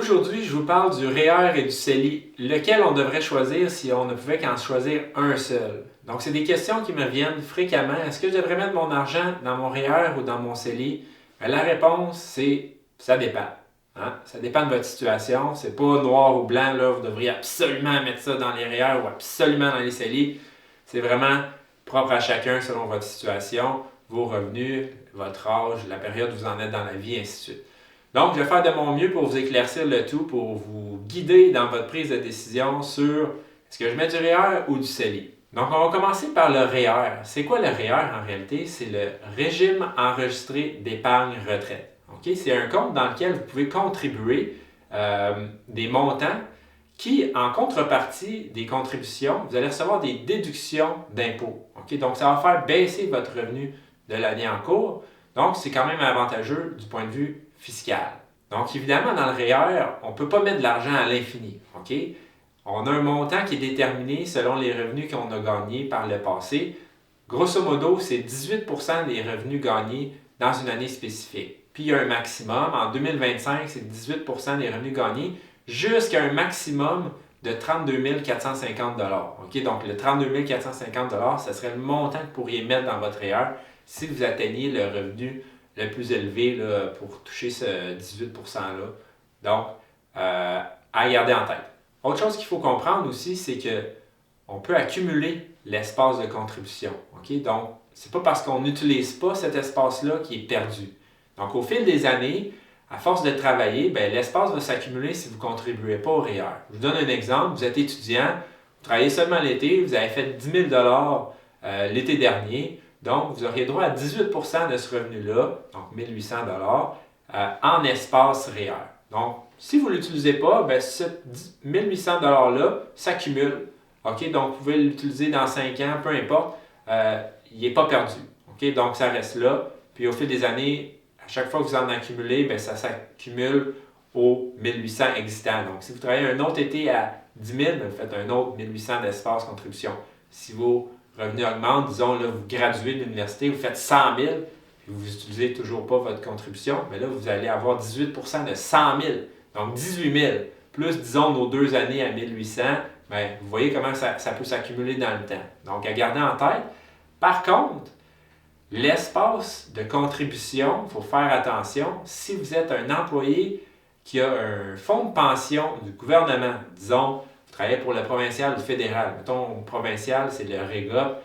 Aujourd'hui, je vous parle du REER et du CELI, lequel on devrait choisir si on ne pouvait qu'en choisir un seul. Donc, c'est des questions qui me reviennent fréquemment. Est-ce que je devrais mettre mon argent dans mon REER ou dans mon CELI? La réponse, c'est ça dépend. Ça dépend de votre situation. C'est pas noir ou blanc, là, vous devriez absolument mettre ça dans les REER ou absolument dans les CELI. C'est vraiment propre à chacun selon votre situation, vos revenus, votre âge, la période où vous en êtes dans la vie, et ainsi de suite. Donc, je vais faire de mon mieux pour vous éclaircir le tout, pour vous guider dans votre prise de décision sur est-ce que je mets du REER ou du CELI. Donc, on va commencer par le REER. C'est quoi le REER en réalité? C'est le régime enregistré d'épargne retraite. Okay? C'est un compte dans lequel vous pouvez contribuer des montants qui, en contrepartie des contributions, vous allez recevoir des déductions d'impôts. Okay? Donc, ça va faire baisser votre revenu de l'année en cours. Donc, c'est quand même avantageux du point de vue fiscal. Donc, évidemment, dans le REER, on ne peut pas mettre de l'argent à l'infini. Okay? On a un montant qui est déterminé selon les revenus qu'on a gagnés par le passé. Grosso modo, c'est 18% des revenus gagnés dans une année spécifique. Puis, il y a un maximum. En 2025, c'est 18% des revenus gagnés jusqu'à un maximum de 32 450 $. Donc, le 32 450 $, ce serait le montant que vous pourriez mettre dans votre REER si vous atteignez le revenu le plus élevé là, pour toucher ce 18%-là. Donc, à garder en tête. Autre chose qu'il faut comprendre aussi, c'est qu'on peut accumuler l'espace de contribution. Okay? Donc, ce n'est pas parce qu'on n'utilise pas cet espace-là qui est perdu. Donc, au fil des années, à force de travailler, l'espace va s'accumuler si vous ne contribuez pas au REER. Je vous donne un exemple. Vous êtes étudiant, vous travaillez seulement l'été, vous avez fait 10 000 $ l'été dernier. Donc, vous auriez droit à 18% de ce revenu-là, donc 1 800 $ en espace REER. Donc, si vous ne l'utilisez pas, ce 1 800 $-là s'accumule. Okay? Donc, vous pouvez l'utiliser dans 5 ans, peu importe, il n'est pas perdu. Okay? Donc, ça reste là. Puis, au fil des années, à chaque fois que vous en accumulez, ça s'accumule aux 1 800 existants. Donc, si vous travaillez un autre été à 10 000, vous faites un autre 1 800 d'espace contribution. Si vos revenus augmentent, disons, là, vous graduez de l'université, vous faites 100 000, puis vous n'utilisez toujours pas votre contribution, mais là, vous allez avoir 18% de 100 000. Donc, 18 000, plus, disons, nos 2 années à 1 800, vous voyez comment ça peut s'accumuler dans le temps. Donc, à garder en tête. Par contre, l'espace de contribution, il faut faire attention. Si vous êtes un employé qui a un fonds de pension du gouvernement, disons, vous travaillez pour le provincial ou le fédéral, mettons provincial, c'est le REGOP,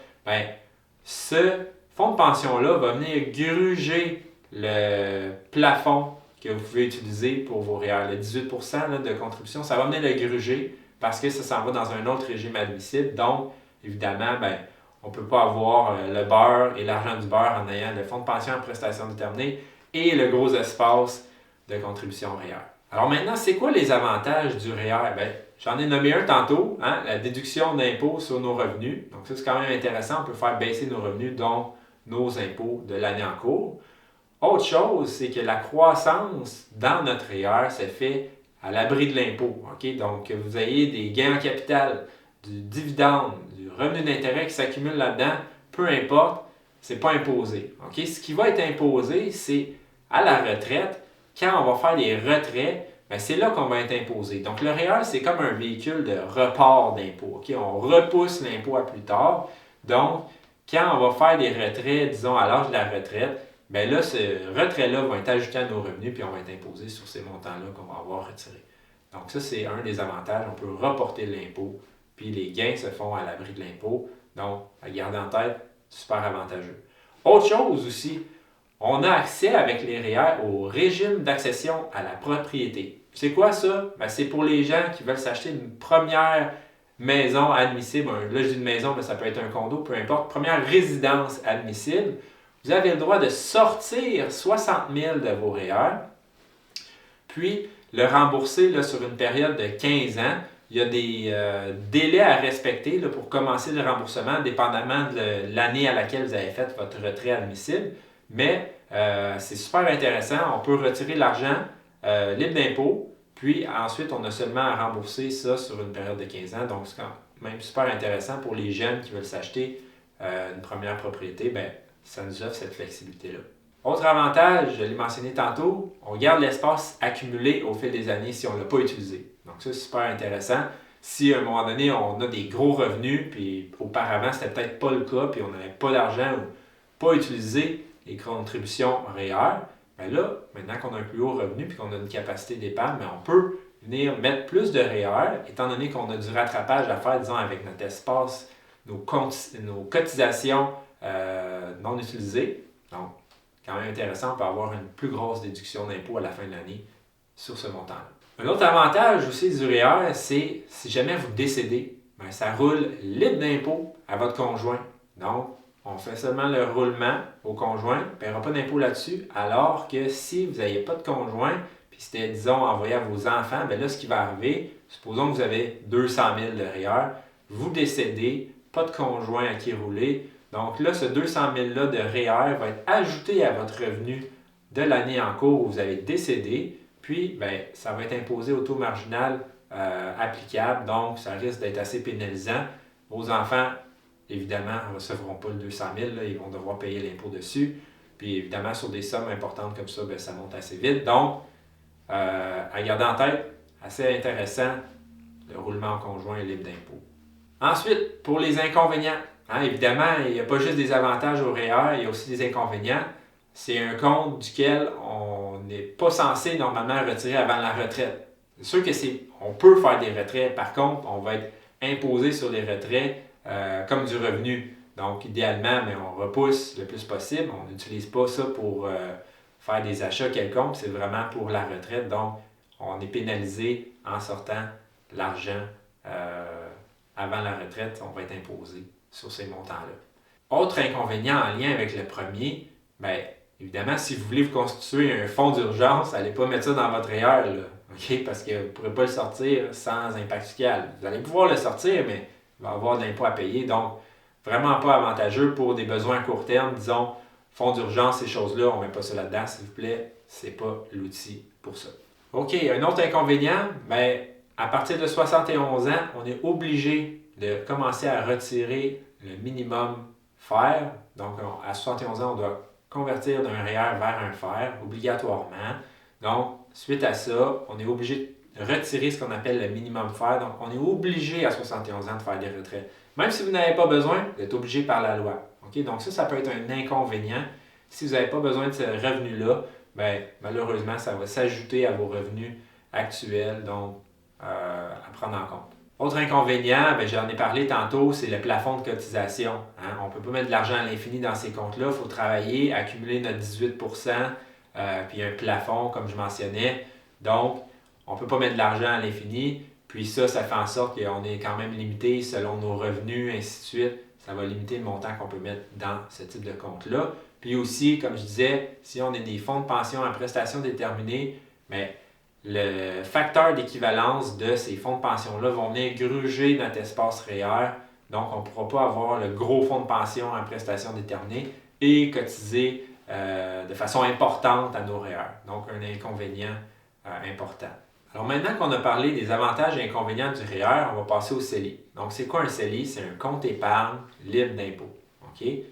ce fonds de pension-là va venir gruger le plafond que vous pouvez utiliser pour vos REER. Le 18% là, de contribution, ça va venir le gruger parce que ça s'en va dans un autre régime admissible. Donc, évidemment, on ne peut pas avoir le beurre et l'argent du beurre en ayant le fonds de pension en prestation déterminée et le gros espace de contribution REER. Alors maintenant, c'est quoi les avantages du REER? J'en ai nommé un tantôt, la déduction d'impôts sur nos revenus. Donc ça, c'est quand même intéressant. On peut faire baisser nos revenus, donc nos impôts de l'année en cours. Autre chose, c'est que la croissance dans notre REER se fait à l'abri de l'impôt. Okay? Donc, que vous ayez des gains en capital, du dividende, du revenu d'intérêt qui s'accumule là-dedans, peu importe, ce n'est pas imposé. Okay? Ce qui va être imposé, c'est à la retraite, quand on va faire les retraits, c'est là qu'on va être imposé. Donc, le REER, c'est comme un véhicule de report d'impôt. Okay? On repousse l'impôt à plus tard. Donc, quand on va faire des retraits, disons, à l'âge de la retraite, là, ce retrait-là va être ajouté à nos revenus puis on va être imposé sur ces montants-là qu'on va avoir retirés. Donc, ça, c'est un des avantages. On peut reporter l'impôt, puis les gains se font à l'abri de l'impôt. Donc, à garder en tête, super avantageux. Autre chose aussi, on a accès avec les REER au régime d'accession à la propriété. C'est quoi ça? C'est pour les gens qui veulent s'acheter une première maison admissible. Là, je dis une maison, mais ça peut être un condo, peu importe. Première résidence admissible. Vous avez le droit de sortir 60 000 de vos REER, puis le rembourser là, sur une période de 15 ans. Il y a des délais à respecter là, pour commencer le remboursement, dépendamment de l'année à laquelle vous avez fait votre retrait admissible. Mais c'est super intéressant. On peut retirer l'argent libre d'impôt, puis ensuite, on a seulement à rembourser ça sur une période de 15 ans. Donc, c'est quand même super intéressant pour les jeunes qui veulent s'acheter une première propriété. Ça nous offre cette flexibilité-là. Autre avantage, je l'ai mentionné tantôt, on garde l'espace accumulé au fil des années si on ne l'a pas utilisé. Donc ça, c'est super intéressant. Si à un moment donné, on a des gros revenus, puis auparavant, c'était peut-être pas le cas, puis on n'avait pas d'argent ou pas utilisé les contributions REER, bien là, maintenant qu'on a un plus haut revenu puis qu'on a une capacité d'épargne, bien on peut venir mettre plus de REER, étant donné qu'on a du rattrapage à faire, disons, avec notre espace, nos cotisations non utilisées. Donc, quand même intéressant, on peut avoir une plus grosse déduction d'impôt à la fin de l'année sur ce montant-là. Un autre avantage aussi du REER, c'est si jamais vous décédez, bien, ça roule libre d'impôt à votre conjoint. Donc, on fait seulement le roulement au conjoint, il n'y aura pas d'impôt là-dessus, alors que si vous n'aviez pas de conjoint, puis c'était, disons, envoyé à vos enfants, bien là, ce qui va arriver, supposons que vous avez 200 000 de REER, vous décédez, pas de conjoint à qui rouler, donc là, ce 200 000-là de REER va être ajouté à votre revenu de l'année en cours où vous avez décédé, puis bien, ça va être imposé au taux marginal applicable, donc ça risque d'être assez pénalisant. Vos enfants, évidemment, ne recevront pas le 200 000, là, ils vont devoir payer l'impôt dessus. Puis évidemment, sur des sommes importantes comme ça, bien, ça monte assez vite. Donc, à garder en tête, assez intéressant, le roulement en conjoint est libre d'impôt. Ensuite, pour les inconvénients, évidemment, il n'y a pas juste des avantages au REER, il y a aussi des inconvénients. C'est un compte duquel on n'est pas censé normalement retirer avant la retraite. C'est sûr que on peut faire des retraits, par contre, on va être imposé sur les retraits comme du revenu. Donc, idéalement, mais on repousse le plus possible. On n'utilise pas ça pour faire des achats quelconques, c'est vraiment pour la retraite. Donc, on est pénalisé en sortant l'argent avant la retraite, on va être imposé sur ces montants-là. Autre inconvénient en lien avec le premier, bien, évidemment, si vous voulez vous constituer un fonds d'urgence, n'allez pas mettre ça dans votre REER, là, okay? Parce que vous ne pourrez pas le sortir sans impact fiscal. Vous allez pouvoir le sortir, mais il va y avoir de l'impôt à payer, donc vraiment pas avantageux pour des besoins à court terme, disons, fonds d'urgence, ces choses-là, on ne met pas ça là-dedans, s'il vous plaît, c'est pas l'outil pour ça. OK, un autre inconvénient, bien, à partir de 71 ans, on est obligé de commencer à retirer le minimum fer. Donc, à 71 ans, on doit convertir d'un REER vers un fer, obligatoirement. Donc, suite à ça, on est obligé de retirer ce qu'on appelle le minimum fer. Donc, on est obligé à 71 ans de faire des retraits. Même si vous n'avez pas besoin, vous êtes obligé par la loi. Okay? Donc, ça peut être un inconvénient. Si vous n'avez pas besoin de ce revenu-là, bien, malheureusement, ça va s'ajouter à vos revenus actuels. Donc, à prendre en compte. Autre inconvénient, bien, j'en ai parlé tantôt, c'est le plafond de cotisation. On ne peut pas mettre de l'argent à l'infini dans ces comptes-là. Il faut travailler, accumuler notre 18 puis un plafond, comme je mentionnais. Donc, on ne peut pas mettre de l'argent à l'infini. Puis ça fait en sorte qu'on est quand même limité selon nos revenus, ainsi de suite. Ça va limiter le montant qu'on peut mettre dans ce type de compte-là. Puis aussi, comme je disais, si on a des fonds de pension à prestations déterminées, bien, le facteur d'équivalence de ces fonds de pension-là vont venir gruger notre espace REER. Donc, on ne pourra pas avoir le gros fonds de pension à prestations déterminées et cotiser de façon importante à nos REER. Donc, un inconvénient important. Alors, maintenant qu'on a parlé des avantages et inconvénients du REER, on va passer au CELI. Donc, c'est quoi un CELI? C'est un compte épargne libre d'impôt. Okay?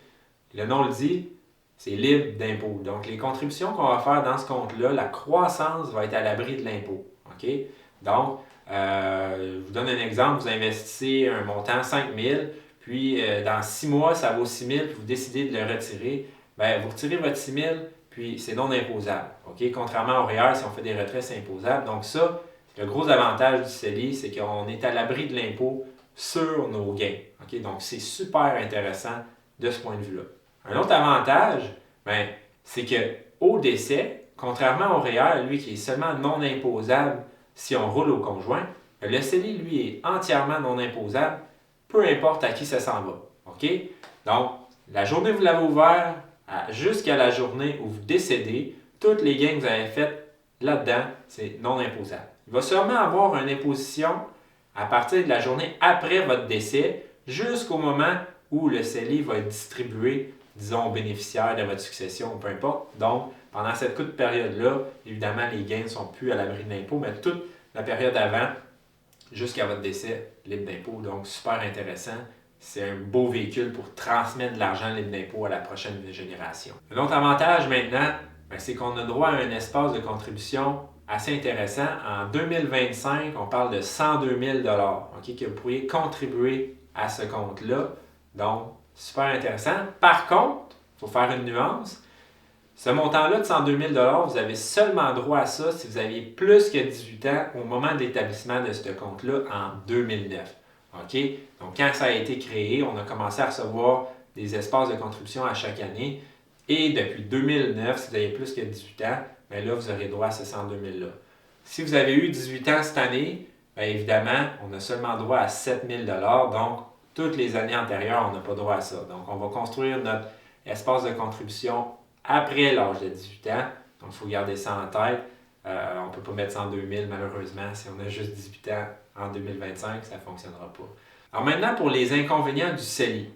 Le nom le dit, c'est libre d'impôt. Donc, les contributions qu'on va faire dans ce compte-là, la croissance va être à l'abri de l'impôt. Okay? Donc, je vous donne un exemple. Vous investissez un montant 5 000, puis dans 6 mois, ça vaut 6 000, puis vous décidez de le retirer. Bien, vous retirez votre 6 000, puis c'est non imposable. Okay? Contrairement au REER, si on fait des retraits, c'est imposable. Donc ça, le gros avantage du CELI, c'est qu'on est à l'abri de l'impôt sur nos gains. Okay? Donc, c'est super intéressant de ce point de vue-là. Un autre avantage, bien, c'est qu'au décès, contrairement au REER, lui qui est seulement non imposable si on roule au conjoint, le CELI, lui, est entièrement non imposable, peu importe à qui ça s'en va. Okay? Donc, la journée où vous l'avez ouvert, jusqu'à la journée où vous décédez, toutes les gains que vous avez faites là-dedans, c'est non imposable. Il va seulement avoir une imposition à partir de la journée après votre décès, jusqu'au moment où le CELI va être distribué, disons, aux bénéficiaires de votre succession, peu importe. Donc, pendant cette courte période-là, évidemment, les gains ne sont plus à l'abri de l'impôt, mais toute la période avant, jusqu'à votre décès, libre d'impôt. Donc, super intéressant c'est un beau véhicule pour transmettre de l'argent libre d'impôt à la prochaine génération. Un autre avantage maintenant, c'est qu'on a droit à un espace de contribution assez intéressant. En 2025, on parle de 102 000 que vous pourriez contribuer à ce compte-là. Donc, super intéressant. Par contre, il faut faire une nuance. Ce montant-là de 102 000 vous avez seulement droit à ça si vous aviez plus que 18 ans au moment de l'établissement de ce compte-là en 2009. OK? Donc, quand ça a été créé, on a commencé à recevoir des espaces de contribution à chaque année. Et depuis 2009, si vous avez plus que 18 ans, bien là, vous aurez droit à ces 102 000 là. Si vous avez eu 18 ans cette année, bien évidemment, on a seulement droit à 7 000 donc toutes les années antérieures, on n'a pas droit à ça. Donc, on va construire notre espace de contribution après l'âge de 18 ans. Donc, il faut garder ça en tête. On ne peut pas mettre 102 000 malheureusement. Si on a juste 18 ans en 2025, ça ne fonctionnera pas. Alors maintenant, pour les inconvénients du CELI.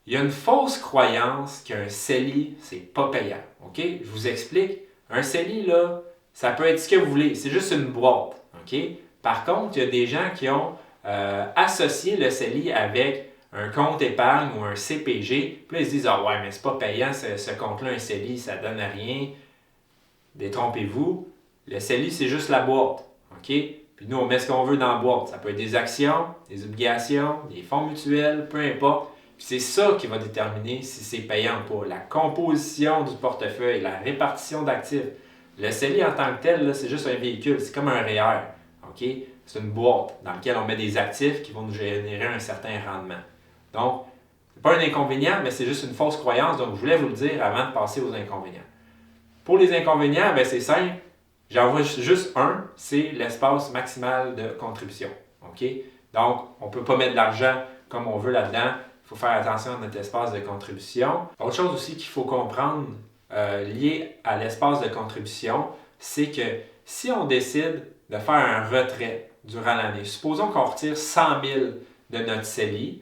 Il y a une fausse croyance qu'un CELI, c'est pas payant. OK? Je vous explique. Un CELI, là, ça peut être ce que vous voulez. C'est juste une boîte. OK? Par contre, il y a des gens qui ont associé le CELI avec un compte épargne ou un CPG. Puis là, ils se disent, ah ouais, mais c'est pas payant, ce compte-là, un CELI, ça donne rien. Détrompez-vous. Le CELI, c'est juste la boîte. OK? Puis nous, on met ce qu'on veut dans la boîte. Ça peut être des actions, des obligations, des fonds mutuels, peu importe. Puis c'est ça qui va déterminer si c'est payant ou pas. La composition du portefeuille, la répartition d'actifs. Le CELI en tant que tel, là, c'est juste un véhicule. C'est comme un REER. OK? C'est une boîte dans laquelle on met des actifs qui vont nous générer un certain rendement. Donc, c'est pas un inconvénient, mais c'est juste une fausse croyance. Donc, je voulais vous le dire avant de passer aux inconvénients. Pour les inconvénients, c'est simple. J'en vois juste un, c'est l'espace maximal de contribution. OK? Donc, on ne peut pas mettre de l'argent comme on veut là-dedans. Il faut faire attention à notre espace de contribution. Autre chose aussi qu'il faut comprendre lié à l'espace de contribution, c'est que si on décide de faire un retrait durant l'année, supposons qu'on retire 100 000 de notre CELI,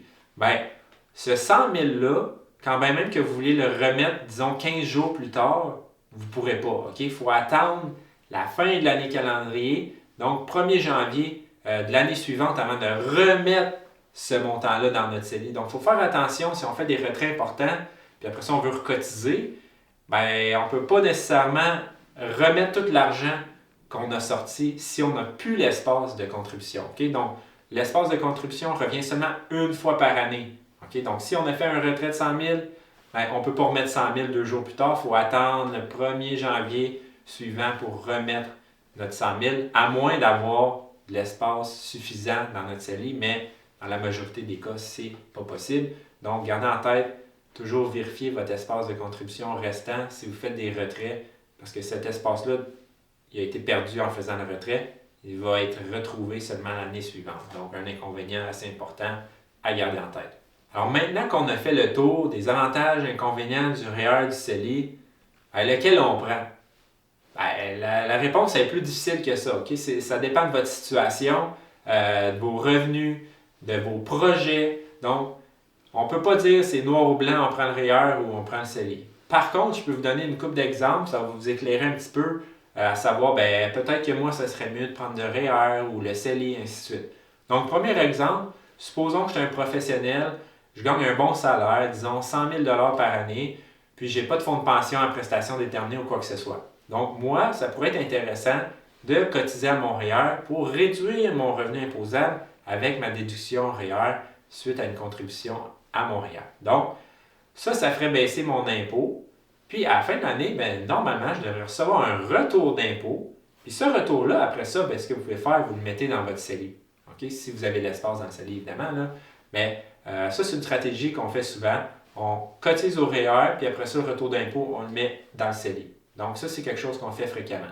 ce 100 000-là, quand même que vous voulez le remettre, disons, 15 jours plus tard, vous ne pourrez pas. OK? Il faut attendre la fin de l'année calendrier, donc 1er janvier de l'année suivante avant de remettre ce montant-là dans notre CELI. Donc, il faut faire attention si on fait des retraits importants, puis après ça, on veut recotiser, on ne peut pas nécessairement remettre tout l'argent qu'on a sorti si on n'a plus l'espace de contribution. Okay? Donc, l'espace de contribution revient seulement une fois par année. Okay? Donc, si on a fait un retrait de 100 000, on ne peut pas remettre 100 000 2 jours plus tard. Il faut attendre le 1er janvier suivant pour remettre notre 100 000, à moins d'avoir de l'espace suffisant dans notre CELI, mais dans la majorité des cas, ce n'est pas possible. Donc, gardez en tête, toujours vérifier votre espace de contribution restant si vous faites des retraits, parce que cet espace-là, il a été perdu en faisant le retrait, il va être retrouvé seulement l'année suivante. Donc, un inconvénient assez important à garder en tête. Alors, maintenant qu'on a fait le tour des avantages et inconvénients du REER du CELI, lequel on prend? La réponse est plus difficile que ça. Okay? Ça dépend de votre situation, de vos revenus, de vos projets. Donc, on ne peut pas dire c'est noir ou blanc, on prend le REER ou on prend le CELI. Par contre, je peux vous donner une couple d'exemples, ça va vous éclairer un petit peu à savoir, peut-être que moi, ça serait mieux de prendre le REER ou le CELI, ainsi de suite. Donc, premier exemple, supposons que je suis un professionnel, je gagne un bon salaire, disons 100 000 par année, puis je n'ai pas de fonds de pension à prestation déterminée ou quoi que ce soit. Donc, moi, ça pourrait être intéressant de cotiser à mon REER pour réduire mon revenu imposable avec ma déduction REER suite à une contribution à mon REER. Donc, ça ferait baisser mon impôt. Puis, à la fin de l'année, normalement, je devrais recevoir un retour d'impôt. Puis, ce retour-là, après ça, ce que vous pouvez faire, vous le mettez dans votre CELI. Okay? Si vous avez de l'espace dans le CELI, évidemment. Là. Mais ça, c'est une stratégie qu'on fait souvent. On cotise au REER, puis après ça, le retour d'impôt, on le met dans le CELI. Donc, ça, c'est quelque chose qu'on fait fréquemment.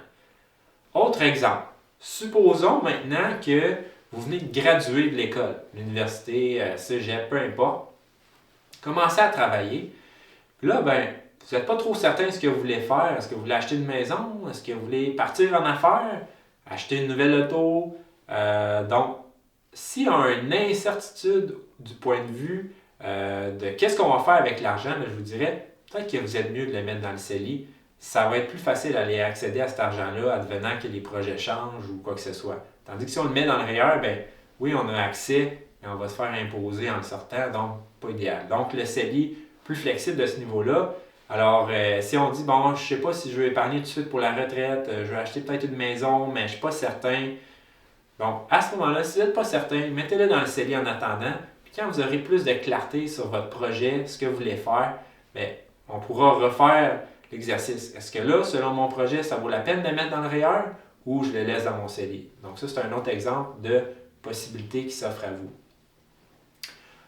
Autre exemple. Supposons maintenant que vous venez de graduer de l'école, l'université, cégep, peu importe. Commencez à travailler. Puis là, vous n'êtes pas trop certain de ce que vous voulez faire. Est-ce que vous voulez acheter une maison? Est-ce que vous voulez partir en affaires? Acheter une nouvelle auto? Donc, s'il y a une incertitude du point de vue de qu'est-ce qu'on va faire avec l'argent, je vous dirais, peut-être que vous êtes mieux de le mettre dans le CELI. Ça va être plus facile d'aller accéder à cet argent-là, advenant que les projets changent ou quoi que ce soit. Tandis que si on le met dans le REER, oui, on a accès et on va se faire imposer en le sortant, donc pas idéal. Donc le CELI, plus flexible de ce niveau-là. Alors, si on dit, bon, je ne sais pas si je veux épargner tout de suite pour la retraite, je vais acheter peut-être une maison, mais je ne suis pas certain. Donc, à ce moment-là, si vous n'êtes pas certain, mettez-le dans le CELI en attendant. Puis quand vous aurez plus de clarté sur votre projet, ce que vous voulez faire, bien, on pourra refaire l'exercice. Est-ce que là, selon mon projet, ça vaut la peine de le mettre dans le REER ou je le laisse dans mon CELI? Donc, ça, c'est un autre exemple de possibilité qui s'offre à vous.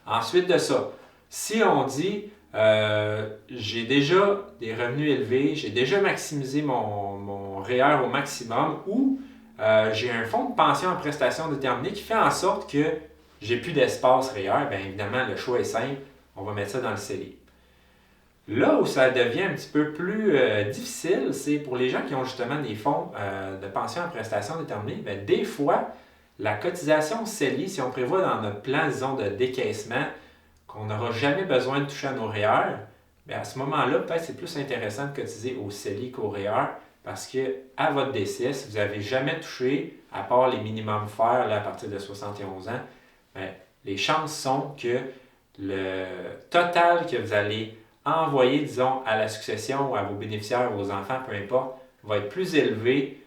Ensuite de ça, si on dit j'ai déjà des revenus élevés, j'ai déjà maximisé mon REER au maximum ou j'ai un fonds de pension en prestation déterminée qui fait en sorte que j'ai plus d'espace REER, bien évidemment, le choix est simple, on va mettre ça dans le CELI. Là où ça devient un petit peu plus difficile, c'est pour les gens qui ont justement des fonds de pension en prestation déterminée, bien, des fois, la cotisation CELI, si on prévoit dans notre plan, disons, de décaissement, qu'on n'aura jamais besoin de toucher à nos REER, bien à ce moment-là, peut-être c'est plus intéressant de cotiser au CELI qu'au REER parce qu'à votre décès, si vous n'avez jamais touché, à part les minimums FER là, à partir de 71 ans, bien, les chances sont que le total que vous allez envoyer, disons, à la succession ou à vos bénéficiaires, vos enfants, peu importe, va être plus élevé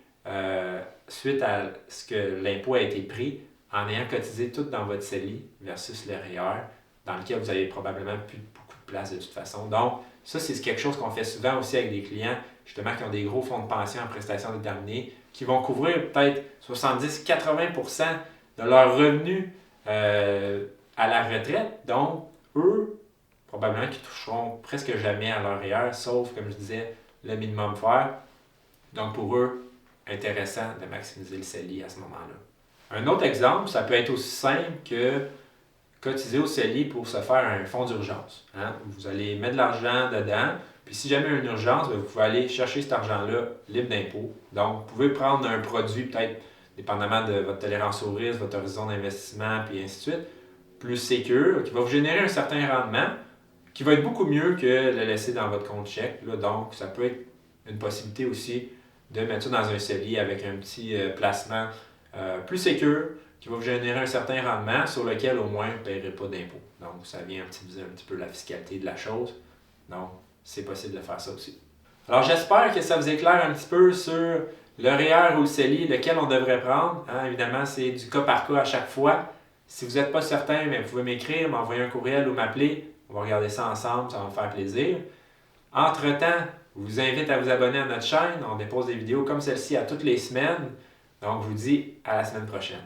suite à ce que l'impôt a été pris en ayant cotisé tout dans votre CELI versus le REER, dans lequel vous avez probablement plus beaucoup de place de toute façon. Donc, ça, c'est quelque chose qu'on fait souvent aussi avec des clients, justement, qui ont des gros fonds de pension en prestations déterminées, qui vont couvrir peut-être 70-80% de leurs revenus à la retraite. Donc, eux, probablement qu'ils toucheront presque jamais à leur REER, sauf, comme je disais, le minimum FER. Donc, pour eux, intéressant de maximiser le CELI à ce moment-là. Un autre exemple, ça peut être aussi simple que cotiser au CELI pour se faire un fonds d'urgence. Hein? Vous allez mettre de l'argent dedans, puis si jamais il y a une urgence, vous pouvez aller chercher cet argent-là libre d'impôt. Donc, vous pouvez prendre un produit, peut-être dépendamment de votre tolérance au risque, votre horizon d'investissement, puis ainsi de suite, plus sécure, qui va vous générer un certain rendement, qui va être beaucoup mieux que le laisser dans votre compte chèque. Là. Donc, ça peut être une possibilité aussi de mettre ça dans un CELI avec un petit placement plus sécure, qui va vous générer un certain rendement sur lequel au moins vous ne paierez pas d'impôt. Donc, ça vient optimiser un petit peu la fiscalité de la chose. Donc, c'est possible de faire ça aussi. Alors, j'espère que ça vous éclaire un petit peu sur le REER ou le CELI, lequel on devrait prendre. Hein, évidemment, c'est du cas par cas à chaque fois. Si vous n'êtes pas certain, mais vous pouvez m'écrire, m'envoyer un courriel ou m'appeler. On va regarder ça ensemble, ça va me faire plaisir. Entre-temps, je vous invite à vous abonner à notre chaîne. On dépose des vidéos comme celle-ci à toutes les semaines. Donc, je vous dis à la semaine prochaine.